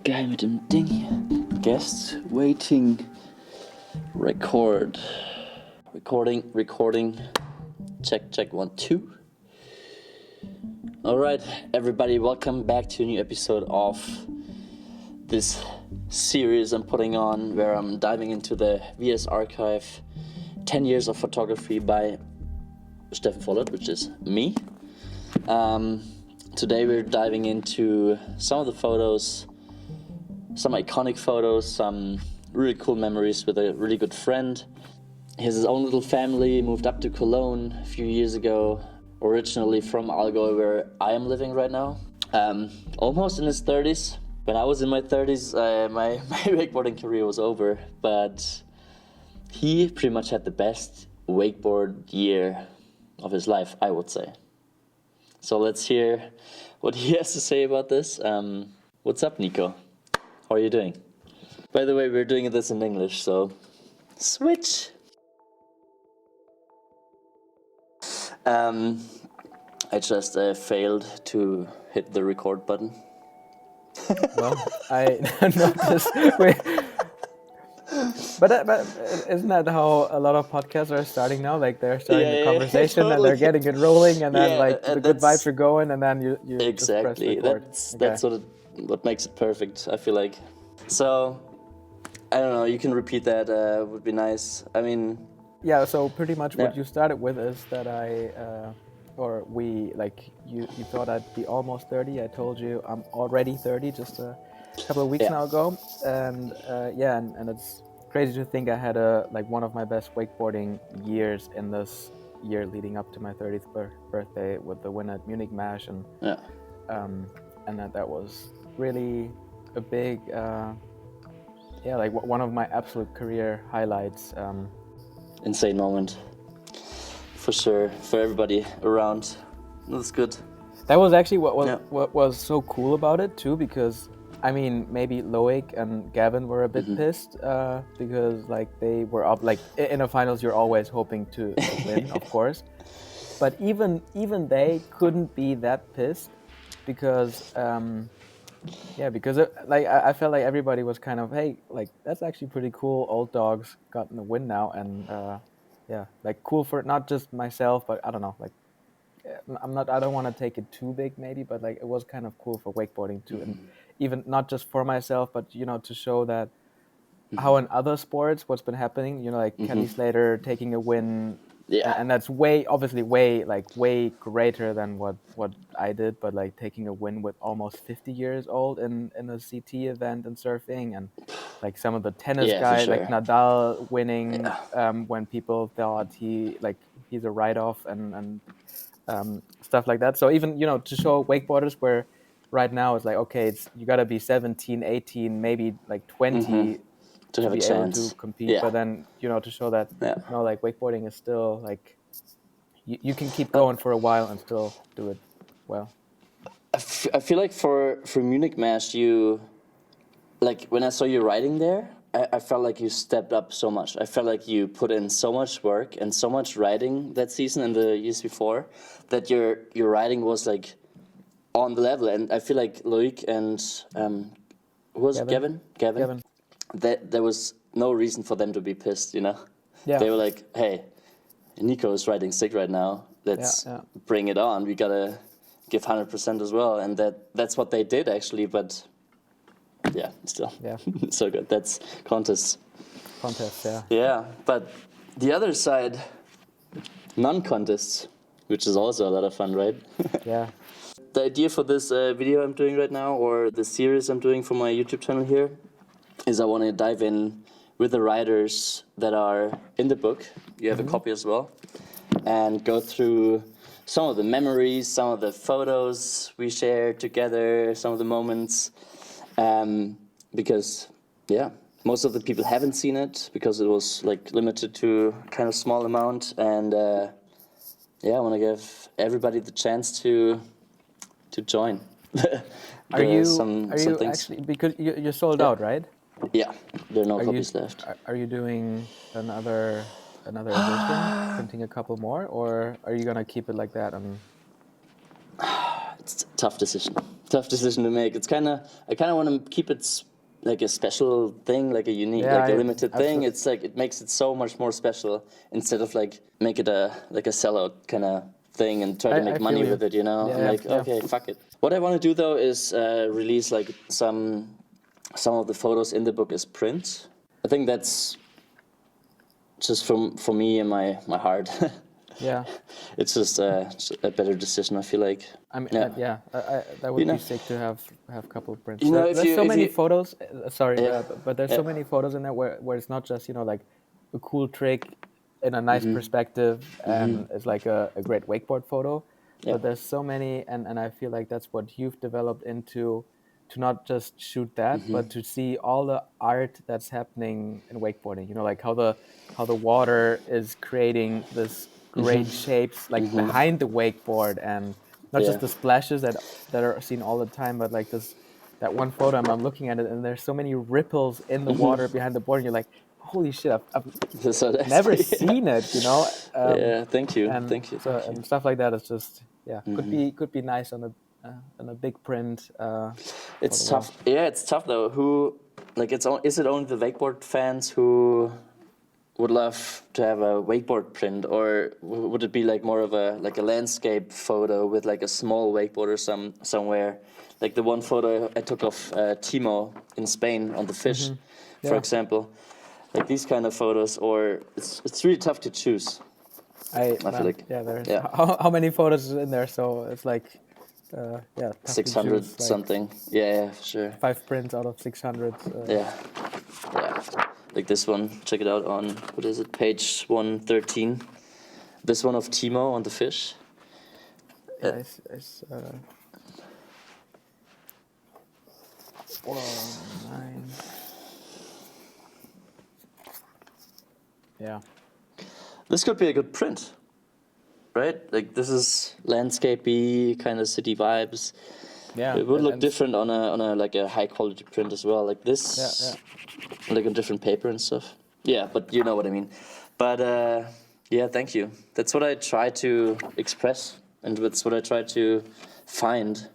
Guy mit dem Ding hier. Guest waiting. Record. Recording. Check 1, 2. Alright, everybody, welcome back to a new episode of this series I'm putting on where I'm diving into the VS archive 10 years of photography by Steffen Vollert, which is me. Today we're diving into some of the photos, some iconic photos, some really cool memories with a really good friend. He has his own little family, moved up to Cologne a few years ago, originally from Allgäu, where I am living right now. Almost in his 30s. When I was in my 30s, my wakeboarding career was over, but he pretty much had the best wakeboard year of his life, I would say. So let's hear what he has to say about this. What's up, Nico? How are you doing? By the way, we're doing this in English, so switch. I just failed to hit the record button. Well, I noticed. But isn't that how a lot of podcasts are starting now? Like they're starting a conversation totally. and they're getting it rolling, and then and the good vibes are going, and then you exactly. just press record. That's what makes it perfect, I feel like. So I don't know. You can repeat that. Would be nice. I mean. Yeah. So pretty much what you started with is that you thought I'd be almost 30. I told you I'm already 30 just a couple of weeks now ago, and and it's crazy to think I had one of my best wakeboarding years in this year leading up to my 30th birthday with the win at Munich Mash, and that was really a big one of my absolute career highlights. Insane moment. For sure, for everybody around. That's good. That was actually what was so cool about it too, because I mean maybe Loic and Gavin were a bit pissed because they were up in the finals. You're always hoping to win, of course, but even they couldn't be that pissed because I felt like everybody was kind of, hey, that's actually pretty cool. Old dogs gotten a win now, and cool for not just myself, but I don't know, I don't want to take it too big maybe, but it was kind of cool for wakeboarding too, and even not just for myself, but to show that how in other sports what's been happening, Kelly Slater taking a win. Yeah, and that's way greater than what I did, but taking a win with almost 50 years old in a CT event and surfing, and some of the tennis guys, sure. like Nadal winning when people thought he's a write-off and stuff like that. So even to show wakeboarders where right now it's you got to be 17, 18, maybe 20. To have be a chance able to compete, but then to show that wakeboarding is still you can keep going for a while and still do it well. I feel like for Munich Mash, you when I saw you riding there, I felt like you stepped up so much. I felt like you put in so much work and so much riding that season and the years before that your riding was on the level. And I feel like Loic and who was it? Gavin. That there was no reason for them to be pissed, Yeah. They were like, hey, Nico is riding sick right now. Let's bring it on. We gotta give 100% as well. And that's what they did actually, but still. Yeah. So good. That's contest, yeah. Yeah. But the other side, non-contests, which is also a lot of fun, right? Yeah. The idea for this video I'm doing right now, or the series I'm doing for my YouTube channel here, is I want to dive in with the writers that are in the book. You have a copy as well. And go through some of the memories, some of the photos we shared together, some of the moments. Because, most of the people haven't seen it because it was limited to kind of small amount. And I want to give everybody the chance to join. Are you actually, because you're sold out, right? Yeah, there are no copies left. Are you doing another edition, printing a couple more, or are you gonna keep it like that? And tough decision. Tough decision to make. I kind of want to keep it like a special thing, like a unique, Yeah, like a limited thing. absolutely. It's like it makes it so much more special instead of like make it a sellout kind of thing and try to make I money feel you. with it. You know, I'm Yeah, like, yeah. okay, fuck it. What I want to do though is release like some of the photos in the book as print. I think that's just for me and my heart. Yeah. It's just a better decision. I feel like. I mean, Yeah. that would You be know. sick to have a couple of prints. You know, There's so if many you photos. Sorry, yeah but there's yeah so many photos in there where it's not just like a cool trick in a nice perspective and it's like a great wakeboard photo, yeah but there's so many and I feel like that's what you've developed into to not just shoot that, but to see all the art that's happening in wakeboarding. Like how the water is creating this great shapes like behind the wakeboard and not just yeah. the splashes that are seen all the time, but like this that one photo I'm looking at it and there's so many ripples in the water behind the board and you're like, holy shit, I've So that's never seen it. yeah. Thank you, And thank you, so thank you. and stuff like that is just could be nice on a big print for the It's wall. tough. Yeah, it's tough though. Who like is it only the wakeboard fans who would love to have a wakeboard print, or would it be like more of a landscape photo with like a small wakeboarder somewhere, like the one photo I took of Timo in Spain on the fish, for Yeah, example, like these kind of photos, or it's really tough to choose. I feel like there's yeah, how many photos is in there, so it's like tough to choose 600 like something. Yeah, for sure. 5 prints out of 600. Yeah, yeah. Like this one, check it out on, what is it, page 113. This one of Timo on the fish. Yeah, it's 9. Yeah, This could be a good print, right? Like this is landscapey kind of city vibes. yeah, It would look and different on a like a high quality print as well. Like yeah. this, like on different paper and stuff. Yeah, but you know what I mean. But yeah, thank you. That's what I try to express, and that's what I try to find.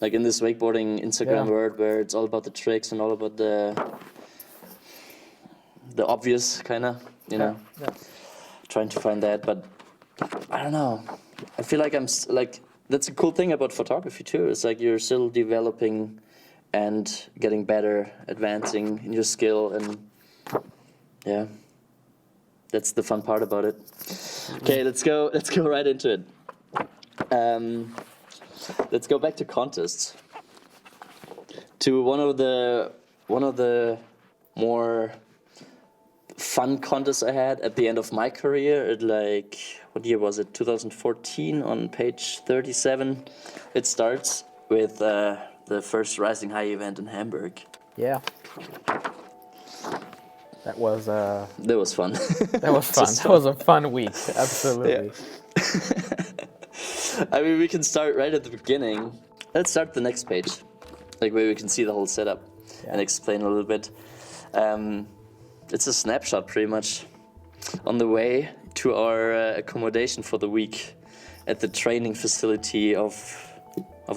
Like in this wakeboarding Instagram Yeah. world, where it's all about the tricks and all about the obvious kind of, you Yeah, know, yeah. trying to find that. But I don't know. I feel like like that's a cool thing about photography too. It's like you're still developing and getting better, advancing in your skill, and yeah, that's the fun part about it. Okay, let's go right into it. Let's go back to contests. To one of the more fun contests I had at the end of my career. At like, what year was it? 2014. On page 37, it starts with the first Rising High event in Hamburg. Yeah. That was That was fun. that was fun. Just That was a fun week. Yeah. Absolutely. I mean, we can start right at the beginning. Let's start the next page, like where we can see the whole setup and Yeah. explain a little bit. It's a snapshot, pretty much, on the way to our accommodation for the week at the training facility of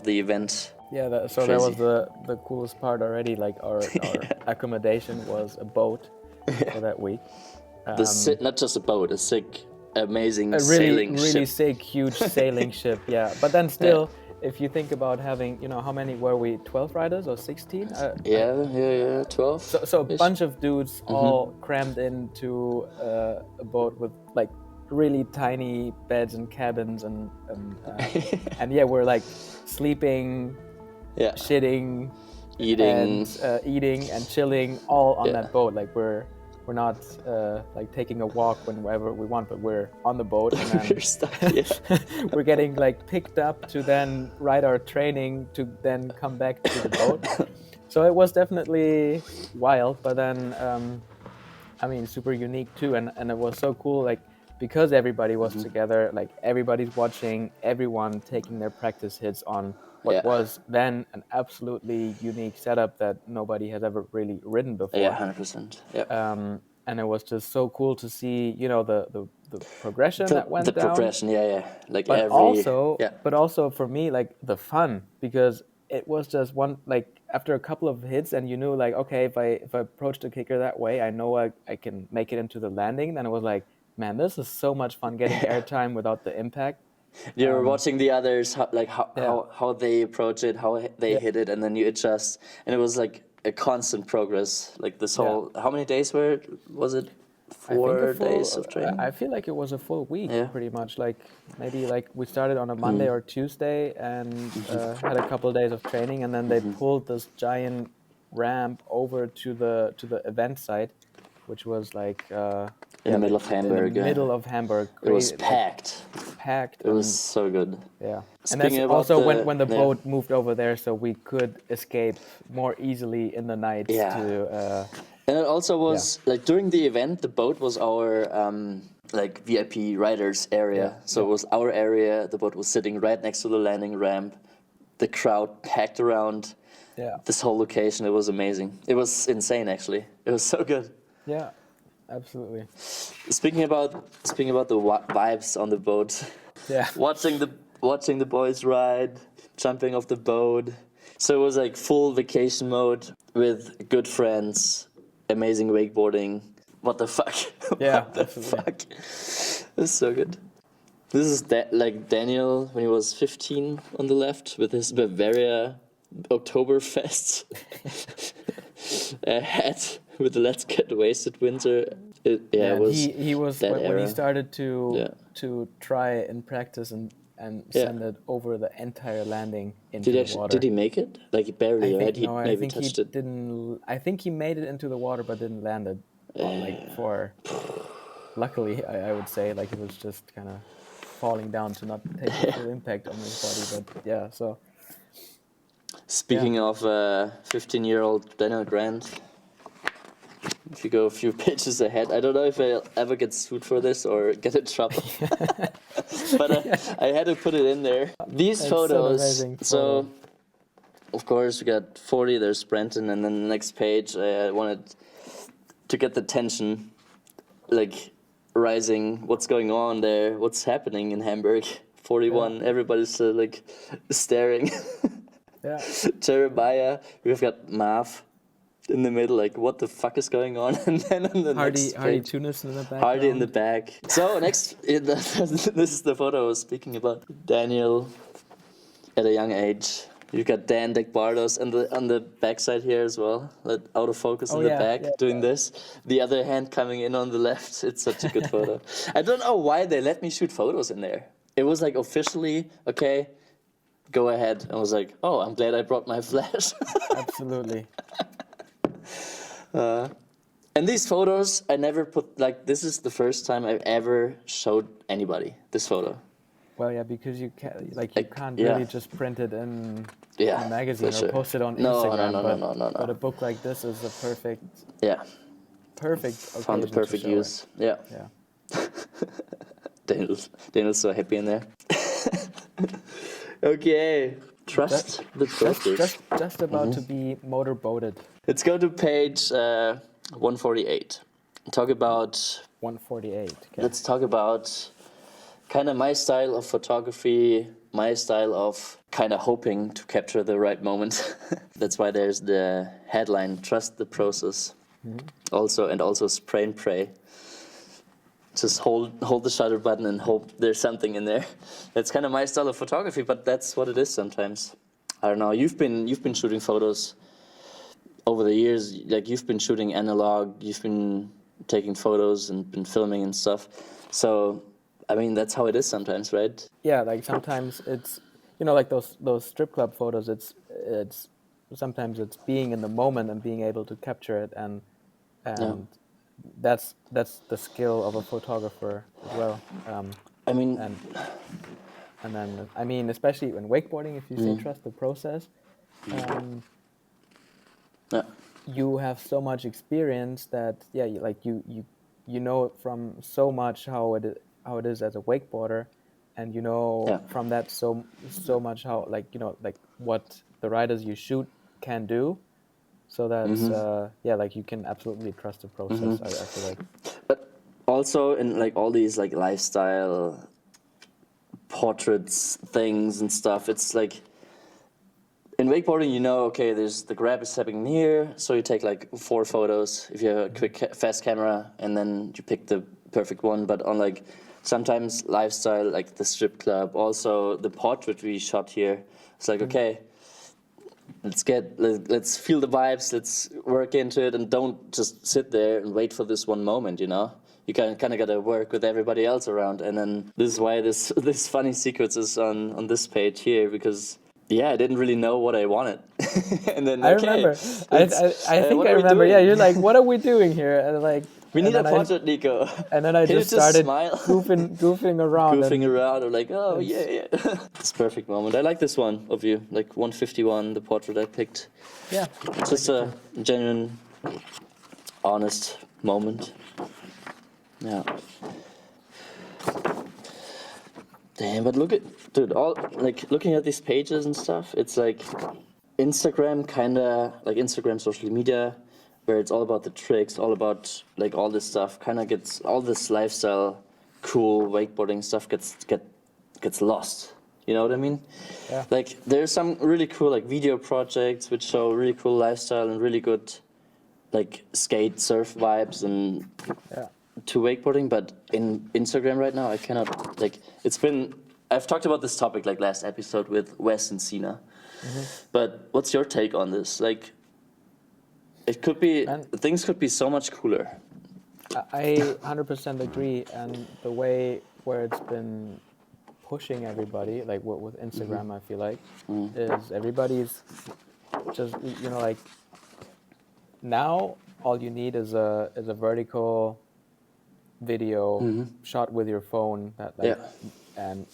the event. Yeah, so that was the coolest part already. Like our accommodation was a boat for that week. Not just a boat, a sick, amazing A really sailing really ship. sick, huge sailing ship. Yeah, but then still, if you think about having, how many were we? 12 riders or 16? Yeah, 12. So a bunch of dudes all crammed into a boat with like really tiny beds and cabins and yeah, we're like sleeping, Yeah, shitting, eating. and eating and chilling all on Yeah. that boat. Like we're not like taking a walk whenever we want, but we're on the boat and then We're stuck, yeah. we're getting like picked up to then ride our training to then come back to the boat. So it was definitely wild, but then I mean super unique too, and it was so cool, like because everybody was together, like everybody's watching, everyone taking their practice hits on what Yeah. was then an absolutely unique setup that nobody has ever really ridden before. Yeah, 100%. Yeah. and it was just so cool to see, the progression that The went down. progression, yeah. Like But every, also, yeah. for me, like the fun, because it was just one, like after a couple of hits, and you knew, like, okay, if I approach the kicker that way, I know I can make it into the landing. Then it was like, man, this is so much fun getting airtime without the impact. You're watching the others, Yeah, how they approach it, how they yeah, hit it, and then you adjust. And it was like a constant progress. Like this yeah. whole, how many days was it? I think 4 days of I training? feel like it was a full week, Yeah. pretty much. Like maybe like we started on a Monday or Tuesday and had a couple of days of training, and then they pulled this giant ramp over to the event site, which was like In the middle like of in the Hamburg. middle of Hamburg, It was great, like packed. packed. It was And so good. yeah, and that's Speaking about also when the, when the yeah. boat moved over there, so we could escape more easily in the nights Yeah. to And it also yeah, was like during the event, the boat was our like VIP riders area. yeah, So yeah, it was our area. The boat was sitting right next to the landing ramp. The crowd packed around yeah, this whole location. It was amazing. It was insane, actually. It was so good. yeah, absolutely. Speaking about the vibes on the boat, Yeah. watching the boys ride, jumping off the boat. So it was like full vacation mode with good friends, amazing wakeboarding. What the fuck? Yeah, What the absolutely. fuck? It's so good. This is like Daniel when he was 15 on the left with his Bavaria Oktoberfest hat with the Let's Get Wasted winter. It And was he was that when he era. started Yeah. to try and practice and Yeah. send it over the entire landing into Did the actually did water. he make it? Like barely, right? He I maybe think he touched it. didn't. I think he made it into the water, but didn't land it. Like for luckily, I would say, like it was just kind of falling down to not take the full impact on his body. But yeah, so yeah, Speaking of 15-year-old Daniel Grant, if you go a few pages ahead, I don't know if I'll ever get sued for this or get in trouble, but I had to put it in there. These it's an photos, amazing so photo. of course we got 40, there's Brenton, and then the next page I wanted to get the tension, like rising, what's going on there, what's happening in Hamburg. 41, everybody's like staring. Yeah, Jeremiah, we've got Mav in the middle, like what the fuck is going on? And then on the Hardy next page, Tunis in the Hardy in the background. back. So next, this is the photo I was speaking about. Daniel at a young age. You've got Dan Bardos on the backside here as well, like out of focus Oh in the yeah, back, yeah, doing this. The other hand coming in on the left. It's such a good photo. I don't know why they let me shoot photos in there. It was like officially, okay, go ahead. I was like, oh, I'm glad I brought my flash. absolutely. And these photos, I never put, like, this is the first time I've ever showed anybody this photo. Well, yeah, because you can't yeah. really just print it in Yeah, a magazine for or sure. post it on No, Instagram. no. But a book like this is a Yeah, perfect found the occasion to perfect show use. Yeah. it. Yeah. Daniel's so happy in there. Okay, trust the process. Just about to be motorboated. Let's go to page 148. Talk about. 148. Okay. Let's talk about kind of my style of photography, my style of kind of hoping to capture the right moment. That's why there's the headline: "Trust the process." Also spray and pray. Just hold the shutter button and hope there's something in there. That's kind of my style of photography, but that's what it is sometimes. I don't know. You've been shooting photos over the years. Like you've been shooting analog. You've been taking photos and been filming and stuff. So, I mean, that's how it is sometimes, right? Yeah, like sometimes it's like those strip club photos. It's sometimes it's being in the moment and being able to capture it, and Yeah. that's the skill of a photographer as well. I mean, And and then I mean, especially in wakeboarding, if you say trust the process, yeah, you have so much experience that you know from so much how it is as a wakeboarder, and yeah, from that so much how like what the riders you shoot can do, so that's like you can absolutely trust the process. I feel like. But also in like all these like lifestyle portraits things and stuff, it's like in wakeboarding, okay, there's the grab is happening here, so you take like 4 photos if you have a quick fast camera, and then you pick the perfect one. But on like sometimes lifestyle, like the strip club, also the portrait we shot here, it's like okay, let's feel the vibes, let's work into it, and don't just sit there and wait for this one moment. You kind of gotta work with everybody else around, and then this is why this funny sequence is on this page here, because I didn't really know what I wanted. And then I remember. I think I remember. Yeah, you're like, what are we doing here? And like, we need a portrait, Nico. And then I just started goofing around. Or like, oh yeah. It's a perfect moment. I like this one of you, like 151, the portrait I picked. Yeah. It's just a genuine, honest moment. Yeah. Damn, but look at, dude, all like looking at these pages and stuff, it's like Instagram, kinda like Instagram social media, where it's all about the tricks, all about like all this stuff, kinda gets all this lifestyle, cool wakeboarding stuff gets lost. You know what I mean? Yeah. Like there's some really cool like video projects which show really cool lifestyle and really good like skate surf vibes and to wakeboarding, but in Instagram right now I cannot like I've talked about this topic like last episode with Wes and Sina. But what's your take on this? Like things could be so much cooler. I 100% agree, and the way where it's been pushing everybody, like with Instagram, I feel like is everybody's just like now all you need is a vertical video shot with your phone that and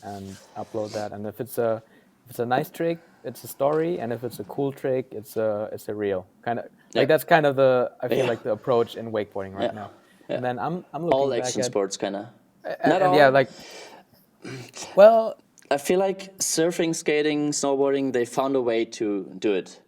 upload that, and if it's a nice trick, it's a story, and if it's a cool trick, it's a reel kind of like that's kind of I feel like the approach in wakeboarding right now. And then I'm looking all back action at sports kind of not all. Yeah, like well, I feel like surfing, skating, snowboarding, they found a way to do it.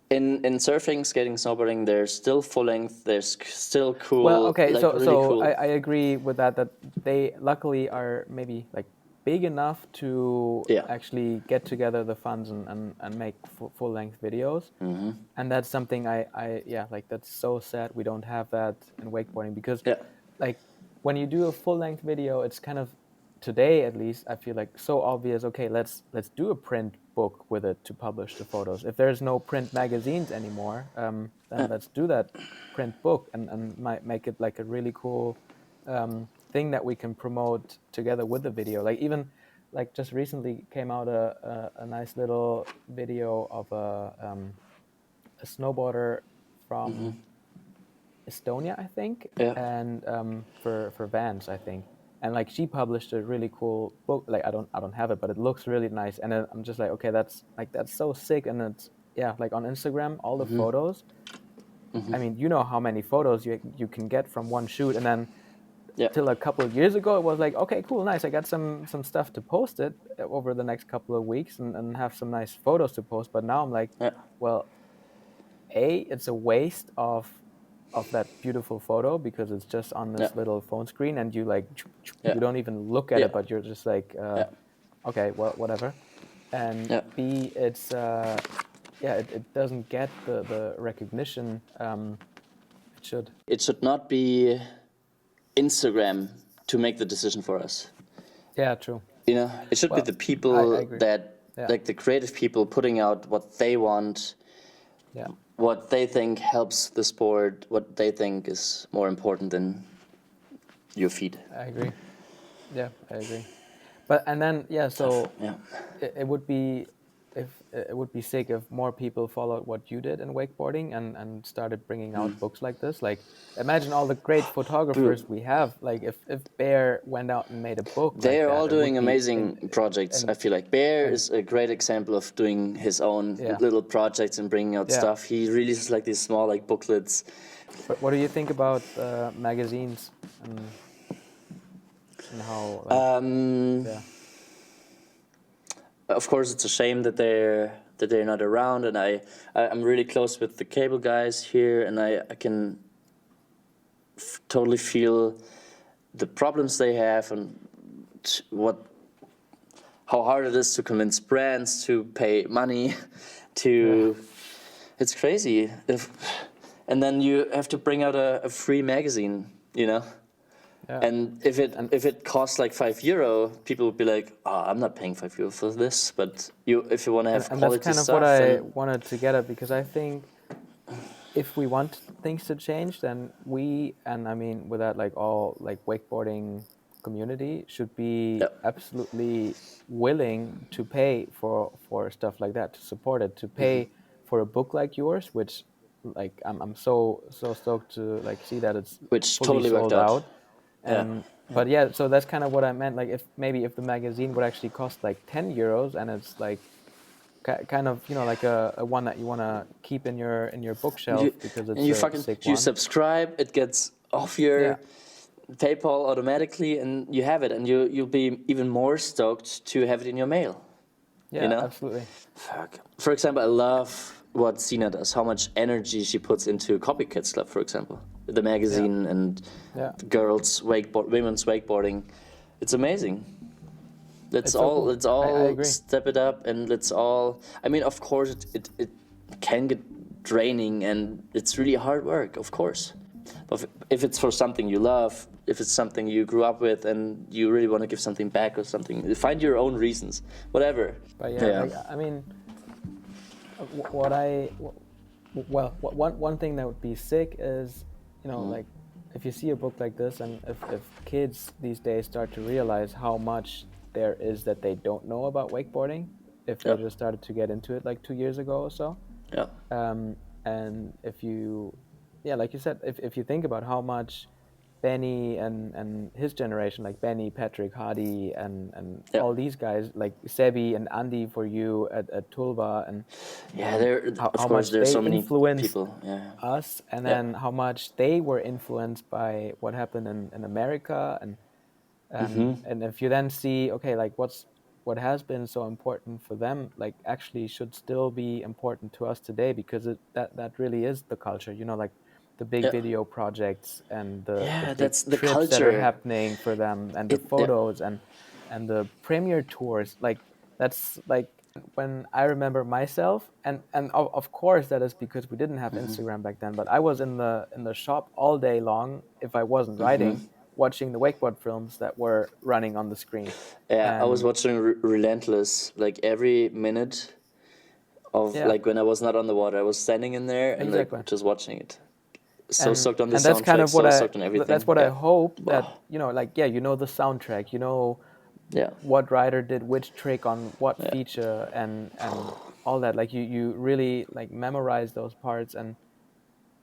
In surfing, skating, snowboarding, they're still full length. They're still cool. Well, okay, like, so really so cool. I agree with that. That they luckily are maybe like big enough to actually get together the funds and make full length videos. And that's something I like. That's so sad we don't have that in wakeboarding, because like when you do a full length video, it's kind of today at least I feel like so obvious. Okay, let's do a print book with it to publish the photos. If there's no print magazines anymore, then let's do that print book and make it like a really cool thing that we can promote together with the video. Like even like just recently came out a nice little video of a snowboarder from Estonia, I think, and for Vans, I think. And like she published a really cool book. Like I don't have it, but it looks really nice. And I'm just like, okay, that's so sick. And it's like on Instagram, all the photos. I mean, you know how many photos you can get from one shoot, and then till a couple of years ago, it was like, okay, cool, nice. I got some stuff to post it over the next couple of weeks and have some nice photos to post. But now I'm like, well, it's a waste of that beautiful photo because it's just on this little phone screen, and you like you don't even look at it, but you're just like okay, well, whatever. And B, it's it doesn't get the recognition it should. It should not be Instagram to make the decision for us. Yeah, true. It should be the people that like the creative people putting out what they want. What they think helps the sport, what they think is more important than your feed. I agree. Yeah, I agree. But and then so it would be sick if more people followed what you did in wakeboarding and started bringing out books like this. Like imagine all the great photographers we have. Like if Bear went out and made a book. They are all doing amazing projects. I feel like Bear is a great example of doing his own little projects and bringing out stuff. He releases like these small like booklets. But what do you think about magazines and how? Of course, it's a shame that they're that they're not around, and I'm really close with the cable guys here, and I can totally feel the problems they have and how hard it is to convince brands to pay money to. It's crazy. And then you have to bring out a free magazine, Yeah. And if it costs like €5, people would be like, "Oh, I'm not paying €5 for this." But if you want to have And that's quality kind of stuff, what I then wanted to get at, because I think if we want things to change, then we, and I mean with that, like all like wakeboarding community should be yeah, absolutely willing to pay for stuff like that, to support it, to pay for a book like yours, which like I'm so stoked to like see that it's which fully totally worked sold out. out. Yeah, And but yeah, so that's kind of what I meant, like if the magazine would actually cost like €10 and it's like kind of, like a one that you want to keep in your and bookshelf because it's you a fucking sick you one. subscribe, it gets off Yeah, your PayPal automatically, and you have it, and you'll be even more stoked to have it in your mail. You yeah, know, absolutely. fuck. For example, I love what Sina does. How much energy she puts into Copycats Club, for example, the Yeah, magazine and yeah, the women's wakeboarding. It's amazing. Let's it's so all cool. let's I all agree. step it up, and let's all. I mean, of course, it can get draining, and it's really hard work, of course. But if it's for something you love, if it's something you grew up with, and you really want to give something back or something, find your own reasons, whatever. But yeah, Yeah. like I mean, what I well, one thing that would be sick is, like if you see a book like this, and if kids these days start to realize how much there is that they don't know about wakeboarding, if they Yeah. just started to get into it like 2 years ago or so. Yeah. And if you, yeah, like you said, if you think about how much Benny and his generation, like Benny, Patrick, Hardy, and Yeah. all these guys, like Sebi and Andy for you at Tulba, and Yeah. There, of how course, much there's they so many influenced people. Yeah. us, and Yeah. then how much they were influenced by what happened in America, and if you then see, okay, like what has been so important for them, like actually should still be important to us today, because that really is the culture, like the big Yeah. video projects and the Yeah. big That's the trips that are culture. happening for them, and the Yeah. photos and the premiere tours, like that's like when I remember myself, and of course that is because we didn't have Instagram back then, but I was in the shop all day long if I wasn't writing, watching the wakeboard films that were running on the screen. Yeah. I was And watching Relentless like every minute of yeah, like when I was not on the water. I was standing in there and like exactly. just watching it. So and stoked on the and that's kind soundtrack. of what So I stoked on that's everything. what I Yeah. hope that, Wow. like, yeah, the soundtrack, Yeah. what writer did which trick on what Yeah. feature, and all that, like you really like memorize those parts, and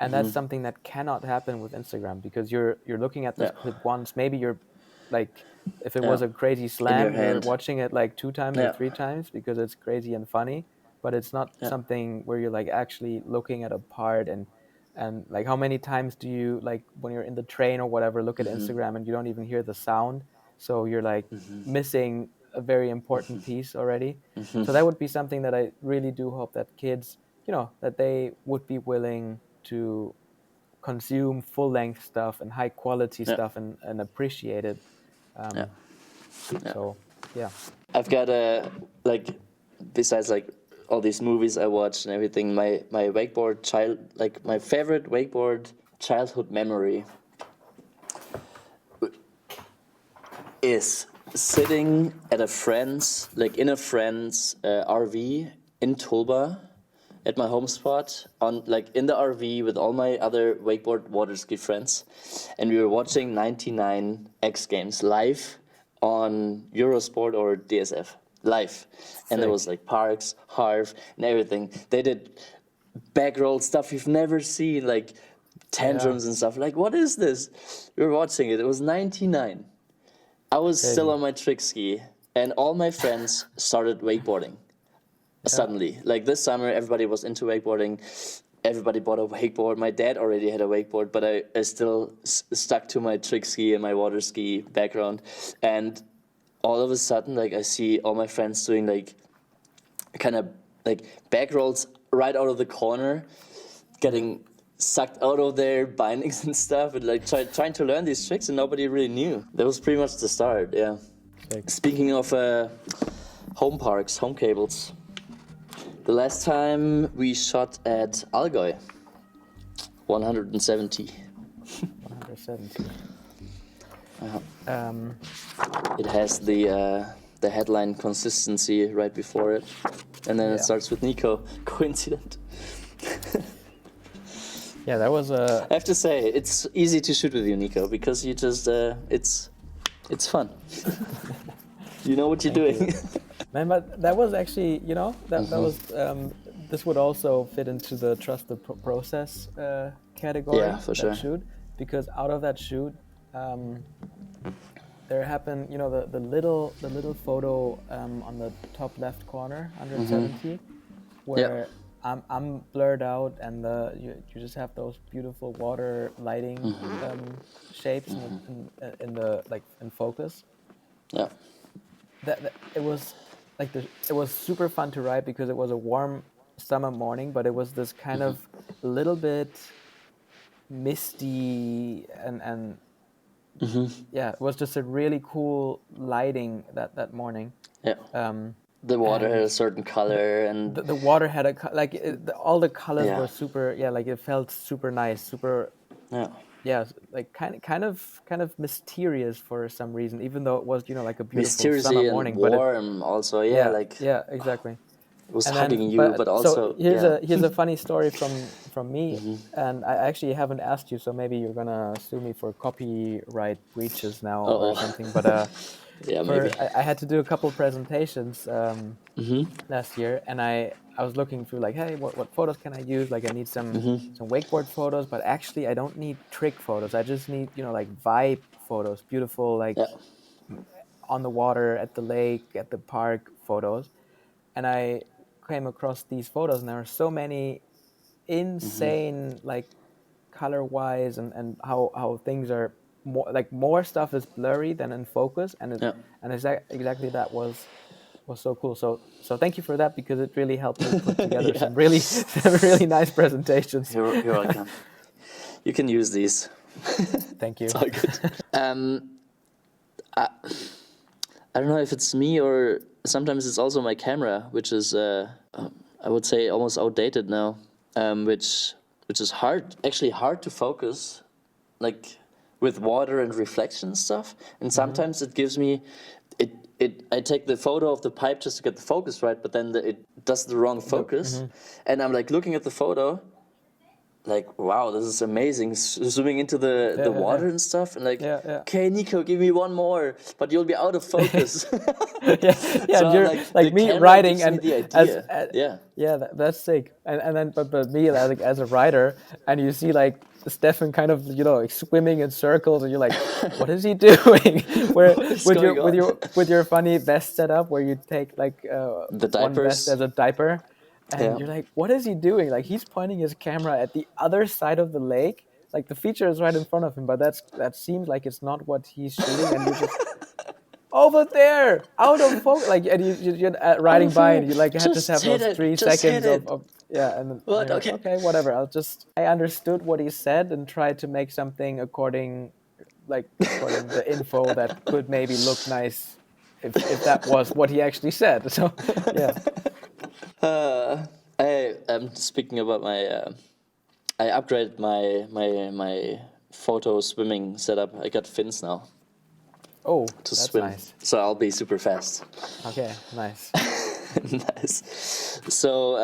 that's something that cannot happen with Instagram, because you're looking at this Yeah. clip once, maybe you're like, if it Yeah. was a crazy In your slam, you're hand. watching it like 2 times or Yeah. 3 times because it's crazy and funny, but it's not Yeah. something where you're like actually looking at a part, and like how many times do you, like when you're in the train or whatever, look at Instagram and you don't even hear the sound, so you're like missing a very important piece already. So that would be something that I really do hope that kids, that they would be willing to consume full length stuff and high quality Yeah. stuff, and appreciate it. Yeah. Um, Yeah. so yeah, I've got a like besides like all these movies I watch and everything, my wakeboard child like my favorite wakeboard childhood memory is sitting at a friend's like in a friend's RV in Tulba at my home spot on like in the RV with all my other wakeboard water ski friends, and we were watching '99 X Games live on Eurosport or DSF live, and there was sick. like Parks, Harv, and everything. They did back roll stuff you've never seen, like Yeah, tantrums and stuff. Like, what is this? We were watching it. It was '99. I was still crazy. on my trick ski, and all my friends started wakeboarding Yeah, suddenly. Like this summer, everybody was into wakeboarding. Everybody bought a wakeboard. My dad already had a wakeboard, but I still stuck to my trick ski and my water ski background. And all of a sudden, like I see all my friends doing like kind of like back rolls right out of the corner, getting sucked out of their bindings and stuff, and like trying to learn these tricks, and nobody really knew. That was pretty much the start. Yeah. Sick. Speaking of home parks, home cables. The last time we shot at Allgäu, 170. 170. It has the headline Conistency right before it, and then it starts with Nico. Coincident. Yeah, that was a. I have to say, it's easy to shoot with you, Nico, because you just it's fun. You know what you're doing. Man, but that was actually, that was. This would also fit into the trust the process category. Yeah, for sure. Shoot, because out of that shoot, there happened, the little photo on the top left corner, 170, where I'm blurred out, and you just have those beautiful water lighting shapes in focus. Yeah. That it was like it was super fun to ride because it was a warm summer morning, but it was this kind of a little bit misty and it was just a really cool lighting that morning. Yeah. The water had a certain color, and the water had all the colors Yeah. were super. Yeah, like it felt super nice, super. yeah. Yeah, like kind of mysterious for some reason, even though it was like a beautiful Mysteriously summer and morning. warm, also. Yeah, like yeah, exactly. it was And hugging then, you, but also so here's yeah. here's a funny story from me, and I actually haven't asked you, so maybe you're gonna sue me for copyright breaches now or Uh-oh. something. But Yeah, maybe. I had to do a couple presentations last year, and I was looking through like, hey, what photos can I use? Like I need some wakeboard photos, but actually I don't need trick photos. I just need like vibe photos, beautiful like Yeah. on the water, at the lake, at the park photos. And I came across these photos, and there are so many insane like color wise and how things are more stuff is blurry than in focus, and Yeah. exactly that was so cool. So thank you for that, because it really helped me put together Yeah. some really nice presentations. You're welcome. You can use these. Thank you. It's all good. I don't know if it's me or sometimes it's also my camera, which is I would say almost outdated now, which is actually hard to focus, like with water and reflection stuff. And sometimes it gives me, I take the photo of the pipe just to get the focus right, but then it does the wrong focus, and I'm like looking at the photo, like, wow, this is amazing, zooming into the water and stuff, and like, okay, Nico, give me one more, but you'll be out of focus. So you're like me writing and that's sick. And then but me like as a writer, and you see like Stefan kind of like swimming in circles, and you're like, what is he doing? Where with your funny vest setup, where you take like the one vest diapers. as a diaper, and you're like, what is he doing? Like he's pointing his camera at the other side of the lake. Like the feature is right in front of him, but that seems like it's not what he's shooting, and you just over there, out of focus. Like, and you're riding by, and you like just have those 3 seconds of and then What? you're like, okay, whatever. I understood what he said and tried to make something according the info that could maybe look nice if that was what he actually said. So yeah. I'm speaking about my. I upgraded my photo swimming setup. I got fins now. Oh, to that's swim, nice. so I'll be super fast. Okay, nice. Nice. So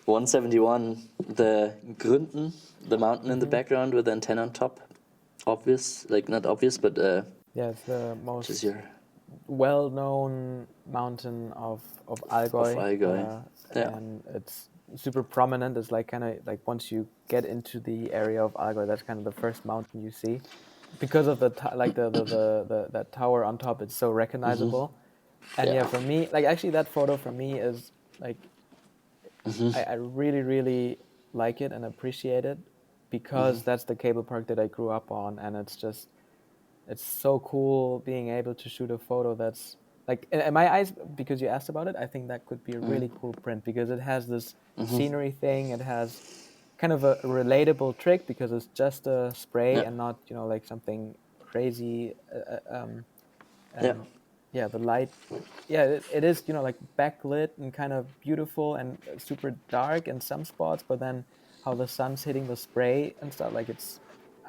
171, the Gründen, the mountain in the background with the antenna on top. Obvious, like not obvious, but it's the most just your well-known mountain of Allgäu. And it's super prominent. It's like kind of like once you get into the area of Allgäu, that's kind of the first mountain you see, because of the that tower on top. It's so recognizable. And for me, like actually that photo for me is like I really really like it and appreciate it, because that's the cable park that I grew up on, and it's so cool being able to shoot a photo that's like in my eyes, because you asked about it, I think that could be a really cool print because it has this scenery thing. It has kind of a relatable trick because it's just a spray Yeah. and not like something crazy. Yeah. And yeah, the light, yeah, it is like backlit and kind of beautiful and super dark in some spots, but then how the sun's hitting the spray and stuff, like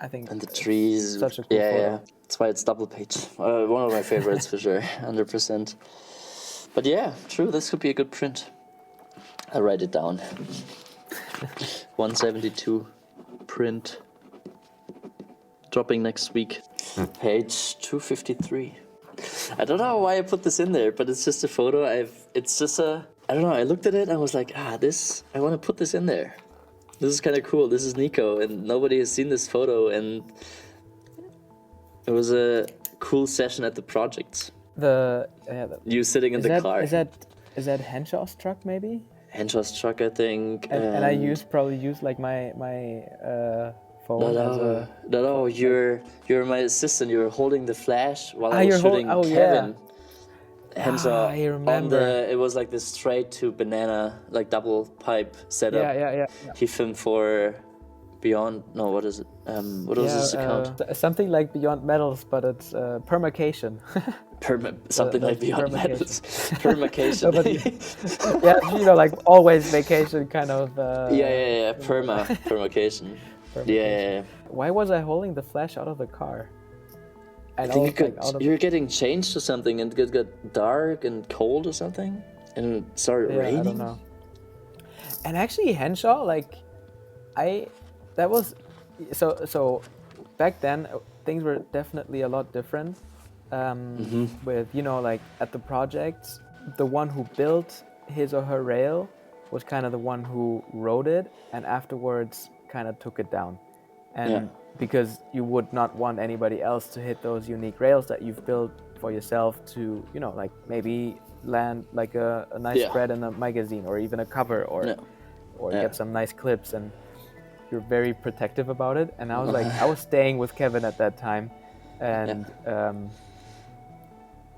I think And the it's trees. such a cool Yeah, yeah. photo. That's why it's double page. One of my favorites for sure. 100%. But yeah, true. This could be a good print. I'll write it down. 172 print. Dropping next week. Page 253. I don't know why I put this in there, but it's just a photo. It's just a. I don't know. I looked at it and I was like, this. I want to put this in there. This is kind of cool. This is Nico, and nobody has seen this photo, and it was a cool session at the project. You sitting in the car. Is that Henshaw's truck maybe? Henshaw's truck, I think. And I probably used like my phone as a. No, you're my assistant. You were holding the flash while I was shooting oh, Kevin. Yeah. Henshaw I remember. it was like this straight to banana, like double pipe setup. Yeah. He filmed for Beyond. No, what is it? What was this account? Something like Beyond Metals, but it's permacation. Something like Beyond Metals. Permacation. Yeah, like always vacation kind of. Yeah. Permacation. Yeah. Why was I holding the flash out of the car? I think you're getting changed or something, and it got dark and cold or something, and it started raining. I don't know. And actually, Henshaw, like, that was, so back then things were definitely a lot different. With like at the projects, the one who built his or her rail was kind of the one who wrote it, and afterwards kind of took it down, and because you would not want anybody else to hit those unique rails that you've built for yourself to like maybe land like a nice spread in a magazine or even a cover or get some nice clips, and you're very protective about it. And I was like, I was staying with Kevin at that time, and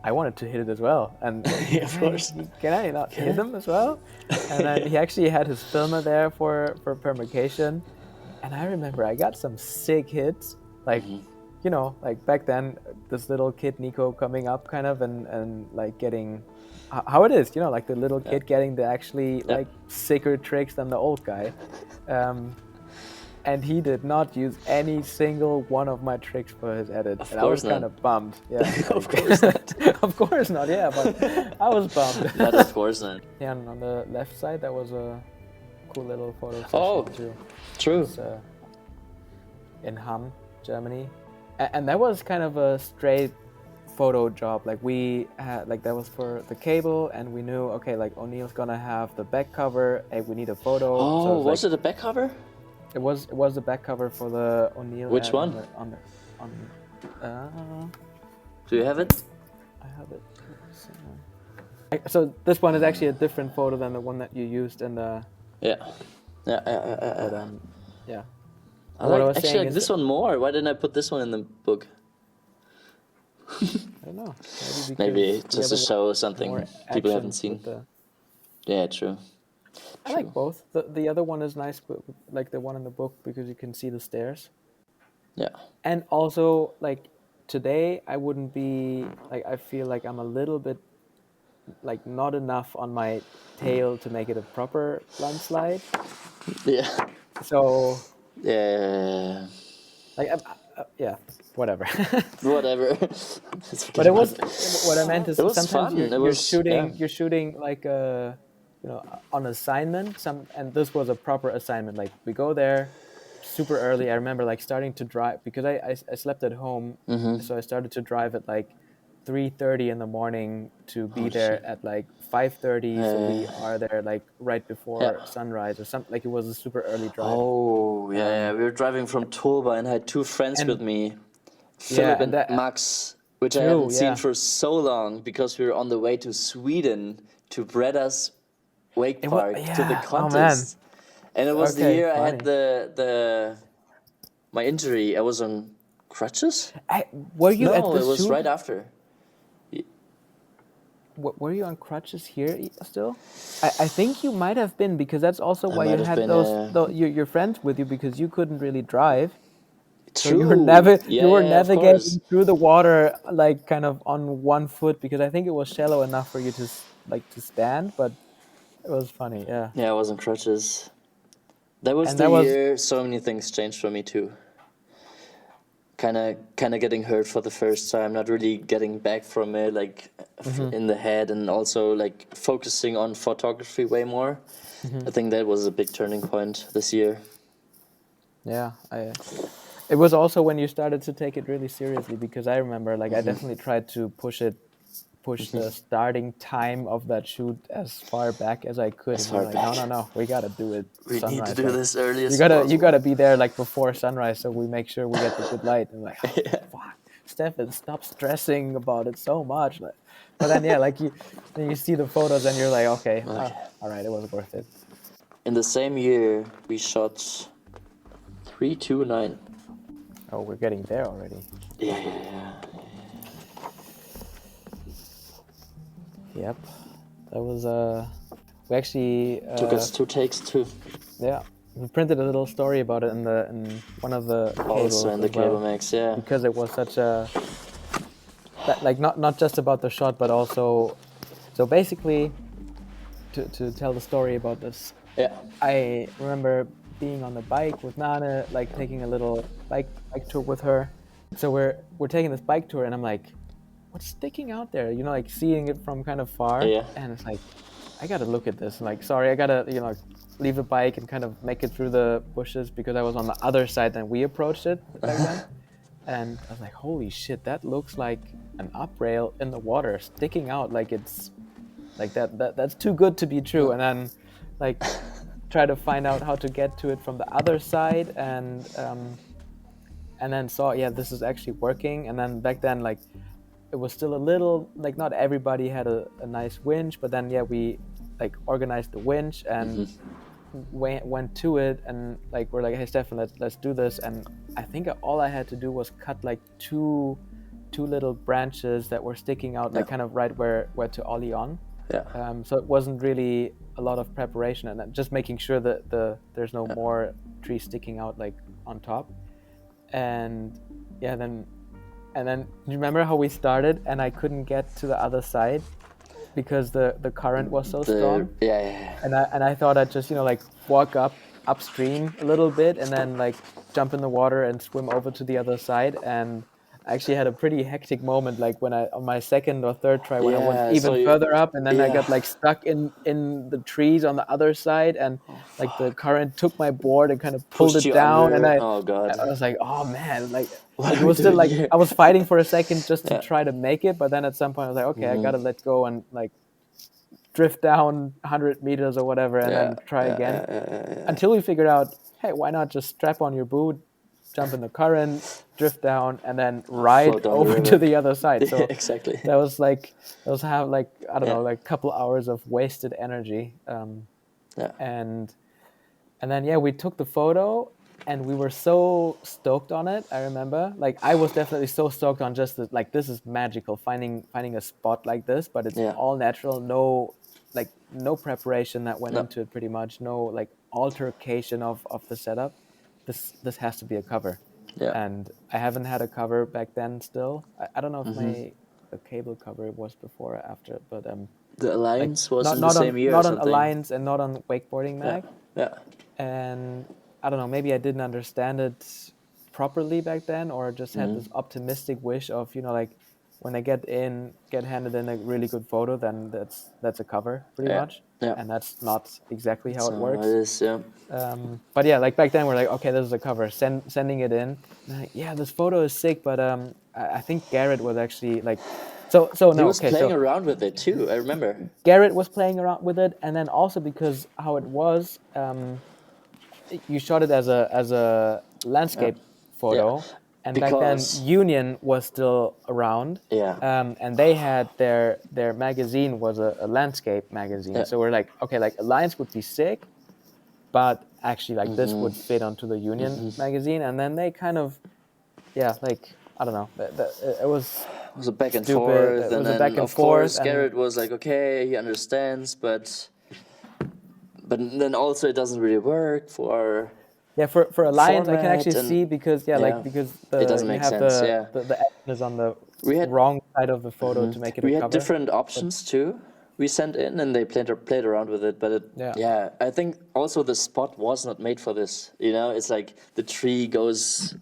I wanted to hit it as well, and of course, can I not hit them as well? And then he actually had his filmer there for permacation, and I remember I got some sick hits, like like back then, this little kid Nico coming up kind of and like getting how it is, like the little kid getting the actually like sicker tricks than the old guy. And he did not use any single one of my tricks for his edit. And I was kind of bummed. Yeah. Of course not. Of course not, yeah, but I was bummed. But of course not. Yeah, and on the left side, that was a cool little photo session too. True. It was, in Hamm, Germany. And that was kind of a straight photo job. Like we had, like that was for the cable, and we knew, okay, like O'Neill's gonna have the back cover, hey, we need a photo. Oh, so was it a back cover? It was the back cover for the O'Neill. Which one? Do you have it? I have it. So this one is actually a different photo than the one that you used in the. Yeah. But, yeah. I like this one more. Why didn't I put this one in the book? I don't know. Maybe just to show something people haven't seen. Yeah, true. I like both. The other one is nice, but like the one in the book, because you can see the stairs. Yeah. And also, like today, I wouldn't be like, I feel like I'm a little bit like not enough on my tail to make it a proper landslide. Yeah. So. Yeah. Like whatever. Whatever. But it was what I meant is sometimes fun. You're shooting like on assignment. And this was a proper assignment. Like we go there super early. I remember like starting to drive because I slept at home, so I started to drive at like 3:30 in the morning to be there at like 5:30. So we are there like right before sunrise or something. Like it was a super early drive. Oh yeah, we were driving from Tulba and I had two friends with me, Philip and Max, which I haven't seen for so long because we were on the way to Sweden to Breda's Wake Park to the contest. And it was the year I had my injury. I was on crutches. Were you at the it was right after. were you on crutches here still? I think you might have been, because that's also I why you might have had been your friends with you, because you couldn't really drive. So you were true. Yeah, you were yeah, of course. navigating through the water like kind of on one foot, because I think it was shallow enough for you to like to stand, but it was funny, yeah. Yeah, I was on crutches. That was And the that was year so many things changed for me too. Kind of getting hurt for the first time, not really getting back from it, like mhm, in the head, and also like focusing on photography way more. mhm. I think that was a big turning point this year. Yeah, it was also when you started to take it really seriously, because I remember like I definitely tried to push the starting time of that shoot as far back as I could, As and you're far like, no, back, no, no, we gotta do it we need to sunrise. do Like this early you as gotta you possible. gotta be there like before sunrise, so we make sure we get the good light. And like, oh, fuck, Stefan, stop stressing about it so much. Like, but then yeah, like then you see the photos and you're like, okay, Okay. all right, it was worth it. In the same year, we shot 329. Oh, we're getting there already. Yeah, yeah, yeah. Yep, that was we actually Took us 2 takes too. yeah, we printed a little story about it in one of the Also cables in the as cable well, max, yeah. because it was such a that, like, not just about the shot, but also, so basically, to tell the story about this, Yeah. I remember being on the bike with Nana, like taking a little bike tour with her. So we're taking this bike tour, and I'm like, what's sticking out there? You know, like seeing it from kind of far, Yeah. and it's like, I gotta look at this. Like, sorry, I gotta, leave the bike and kind of make it through the bushes, because I was on the other side than we approached it back then. And I was like, holy shit, that looks like an up rail in the water sticking out, like it's like that's too good to be true. And then like try to find out how to get to it from the other side, and then saw, yeah, this is actually working. And then back then, like, it was still a little, like, not everybody had a nice winch, but then yeah, we like organized the winch and went to it, and like we're like, hey Stefan, let's do this. And I think all I had to do was cut like two little branches that were sticking out, Yeah. like kind of right where to ollie on. Yeah. So it wasn't really a lot of preparation, and then just making sure that there's no more trees sticking out like on top. And yeah, then you remember how we started and I couldn't get to the other side because the current was so strong. Yeah, yeah, yeah. And I thought I'd just, like, walk upstream a little bit and then like jump in the water and swim over to the other side. And I actually had a pretty hectic moment, like when I, on my second or third try, when I went Yeah, so even further up, and then I yeah. got like stuck in the trees on the other side, and Oh, like the fuck. current took my board and kind of pulled Pushed it you down. And under. I Oh, I God. was like, oh man, What like it are we was still doing like here? I was fighting for a second just to Yeah. try to make it, but then at some point I was like, okay, I gotta let go and like drift down 100 meters or whatever, and Yeah, then try yeah, again, yeah, yeah, yeah, yeah. until we figured out, hey, why not just strap on your boot, jump in the current, drift down, and then ride Float down the over to river. the other side. Yeah, So exactly. that was like, have like, I don't Yeah, know, like a couple hours of wasted energy. yeah. And then yeah, we took the photo, and we were so stoked on it. I remember, like, I was definitely so stoked on just the, like, this is magical, finding a spot like this, but it's Yeah. all natural, no preparation that went No. into it, pretty much no like altercation of the setup. This has to be a cover. Yeah. And I haven't had a cover back then. Still, I don't know if my the cable cover was before or after, but The like, Alliance was not in the not on same year or not on something. Alliance and not on Wakeboarding Yeah. Mag. Yeah. And I don't know, maybe I didn't understand it properly back then, or just had this optimistic wish of, like, when I get handed in a really good photo, then that's a cover, pretty Yeah. much. Yeah. And that's not exactly how it So it works. is, yeah. But yeah, like back then we're like, okay, this is a cover. Sending it in. And like, yeah, this photo is sick, but I think Garrett was actually like, so He no, was okay, playing so around with it too, I remember. Garrett was playing around with it, and then also because how it was, you shot it as a Yeah. landscape Yeah. photo, and back then Because Union was still around, yeah. and they had their magazine was a landscape magazine. Yeah. So we're like, okay, like Alliance would be sick, but actually like this would fit onto the Union magazine. And then they kind of, yeah, like, I don't know, it was. It was a back and stupid. forth, It and was a then back and of course forth, and- Garrett was like, okay, he understands, but then also it doesn't really work for. Yeah, for Alliance, I can format actually and- see because yeah, because it doesn't you make have sense, yeah. the action is on the We had- wrong side of the photo to make it a We cover. had different options too. We sent in and they played around with it, but Yeah. I think also the spot was not made for this. You know, it's like the tree goes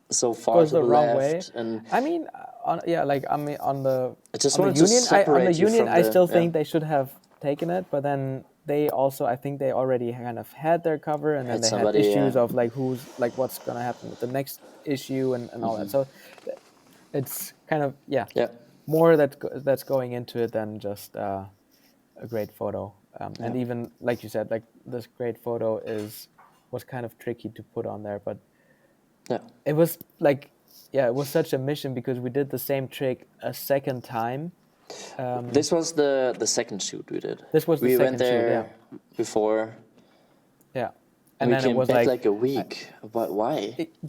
so far Goes to the the wrong left, way. and I mean, on the I just on the wanted to Union, separate on the you Union, from I the- still yeah. think they should have taken it, but then they also, I think they already kind of had their cover, and then Had they somebody, had issues yeah. of like what's gonna happen with the next issue and all that. So it's kind of Yeah. more that's going into it than just a great photo. And even like you said, like this great photo was kind of tricky to put on there, but Yeah. it was like, yeah, it was such a mission because we did the same trick a second time. This was the second shoot we did. This was the we second went there shoot, before. Yeah, And and we then came it was back like a week. But why?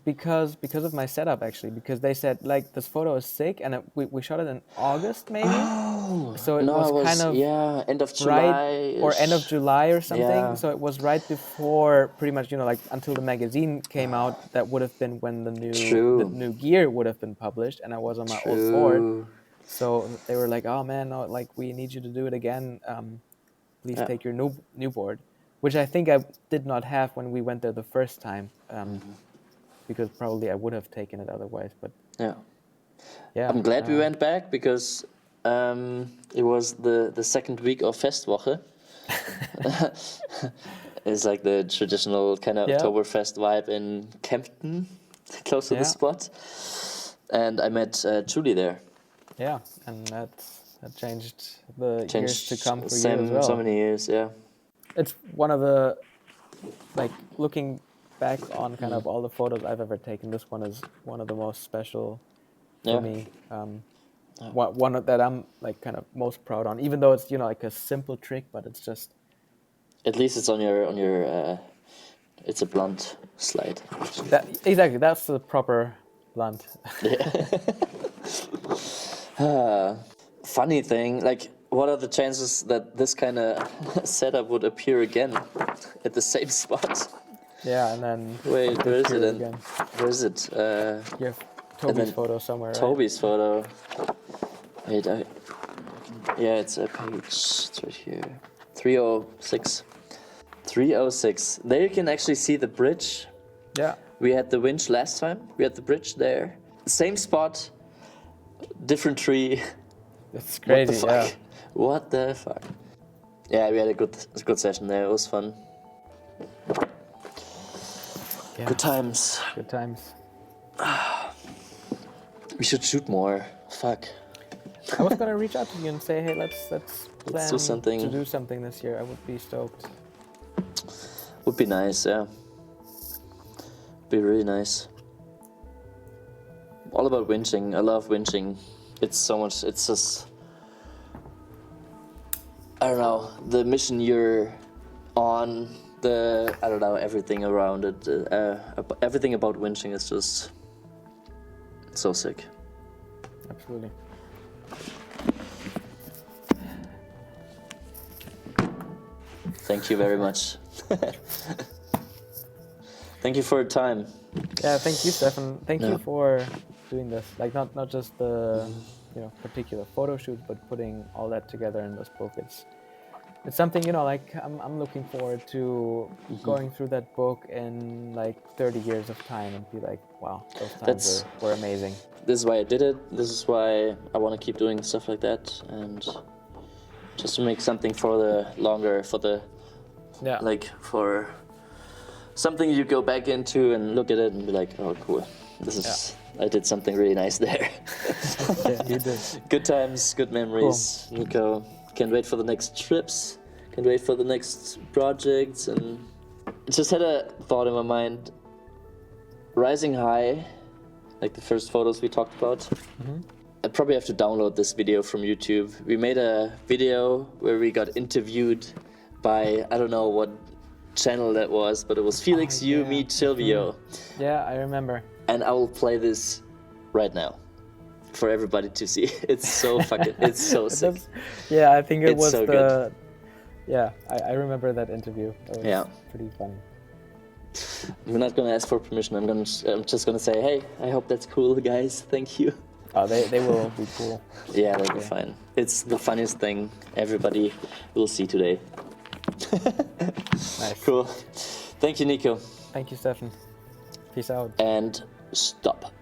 because of my setup actually, because they said like this photo is sick, and we shot it in August maybe. So it No, was it was kind of end of right July or end of July or something. Yeah. So it was right before, pretty much, like until the magazine came out. That would have been when the True. new gear would have been published, and I was on my old board. True. So they were like, "Oh man, no, like we need you to do it again. Please take your new board," which I think I did not have when we went there the first time, because probably I would have taken it otherwise. But Yeah. yeah, I'm glad we went back because it was the second week of Festwoche. It's like the traditional kind of Yeah. Oktoberfest vibe in Kempten, close to the Yeah. spot. And I met Julie there. Yeah, and that changed the years to come for you as well. So many years, yeah. It's one of the, like, looking back on kind of all the photos I've ever taken, this one is one of the most special for Yeah. me. One that I'm like kind of most proud on, even though it's like a simple trick, but it's just At least it's on your it's a blunt slide. that exactly. That's the proper blunt. Funny thing, like, what are the chances that this kind of setup would appear again at the same spot? Yeah, and then Wait, where is it? appear Then? again. Where is it? You have Toby's then photo somewhere, right? Toby's photo. Wait, yeah, it's a page. It's right here. 306. 306. There you can actually see the bridge. Yeah. We had the winch last time. We had the bridge there. Same spot, different tree. It's crazy. What the fuck? Yeah. What the fuck? Yeah, we had a good session there. It was fun. Yeah. Good times. Good times. We should shoot more. Fuck. I was gonna reach out to you and say, hey, let's plan do something. to do something this year. I would be stoked. Would be nice, yeah. Be really nice. All about winching. I love winching. It's so much. It's just. I don't know. The mission you're on. I don't know. Everything around it. Everything about winching is just. So sick. Absolutely. Thank you very much. Thank you for your time. Yeah, thank you, Stefan. Thank Yeah. you for doing this. Like not just the particular photo shoot, but putting all that together in this book. It's something like I'm looking forward to going through that book in like 30 years of time and be like, wow, those times were amazing. This is why I did it. This is why I want to keep doing stuff like that, and just to make something for the longer, Yeah. like for something you go back into and look at it and be like, oh, cool. This is I did something really nice there. Yeah, you did. Good times, good memories, Nico. Can't wait for the next trips. Can't wait for the next projects, and just had a thought in my mind. Rising high, like the first photos we talked about. I probably have to download this video from YouTube. We made a video where we got interviewed by, I don't know what channel that was, but it was Felix, you, meet Silvio. Yeah, I remember. And I will play this right now. for everybody to see. It's so fucking, it's so sick. Yeah, I think it It's was so the. good. Yeah, I remember that interview. It was Yeah. pretty funny. I'm not gonna ask for permission. I'm just gonna say, hey, I hope that's cool, guys. Thank you. Oh, they will be cool. Yeah, they'll be Sure. fine. It's the funniest thing everybody will see today. Nice. Cool. Thank you, Nico. Thank you, Stefan. Peace out. And stop.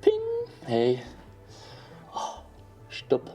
Ping. Hey. Oh, stop.